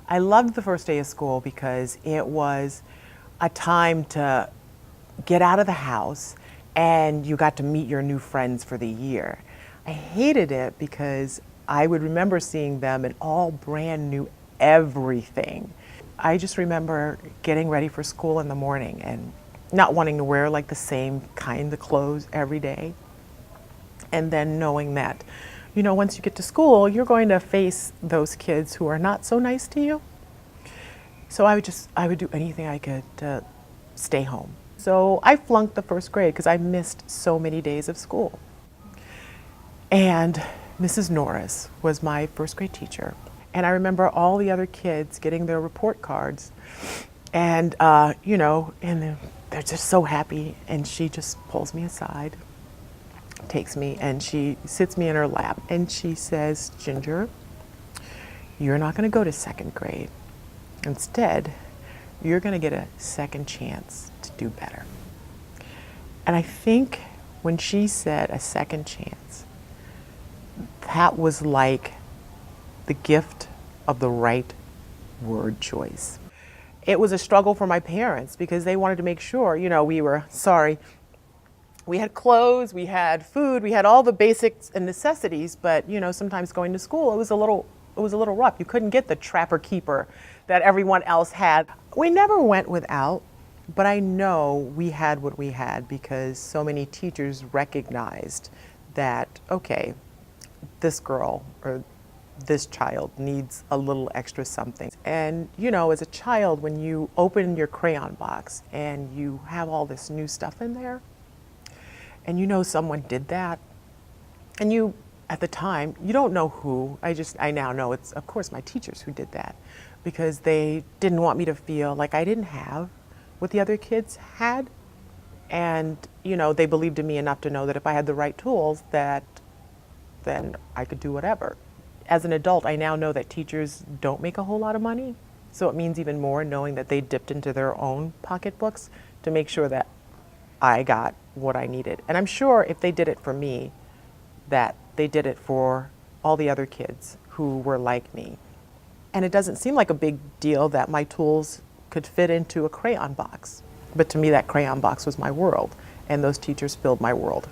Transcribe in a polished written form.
I loved the first day of school because it was a time to get out of the house and you got to meet your new friends for the year. I hated it because I would remember seeing them in all brand new everything. I just remember getting ready for school in the morning and not wanting to wear like the same kind of clothes every day. And then knowing that, once you get to school, you're going to face those kids who are not so nice to you. So I would do anything I could to stay home. So I flunked the first grade because I missed so many days of school. And Mrs. Norris was my first grade teacher. And I remember all the other kids getting their report cards and, and they're just so happy. And she just pulls me aside, takes me, and she sits me in her lap. And she says, "Ginger, you're not going to go to second grade. Instead, you're going to get a second chance to do better." And I think when she said a second chance, that was like the gift of the right word choice. It was a struggle for my parents because they wanted to make sure, we had clothes, we had food, we had all the basics and necessities, but sometimes going to school, it was a little rough. You couldn't get the trapper keeper that everyone else had. We never went without, but I know we had what we had because so many teachers recognized that, okay, this girl or this child needs a little extra something. And as a child, when you open your crayon box and you have all this new stuff in there, and someone did that, and at the time, you don't know who. I now know it's, of course, my teachers who did that because they didn't want me to feel like I didn't have what the other kids had. And, they believed in me enough to know that if I had the right tools, then I could do whatever. As an adult, I now know that teachers don't make a whole lot of money. So it means even more knowing that they dipped into their own pocketbooks to make sure that I got what I needed. And I'm sure if they did it for me, that they did it for all the other kids who were like me. And it doesn't seem like a big deal that my tools could fit into a crayon box. But to me, that crayon box was my world, and those teachers filled my world.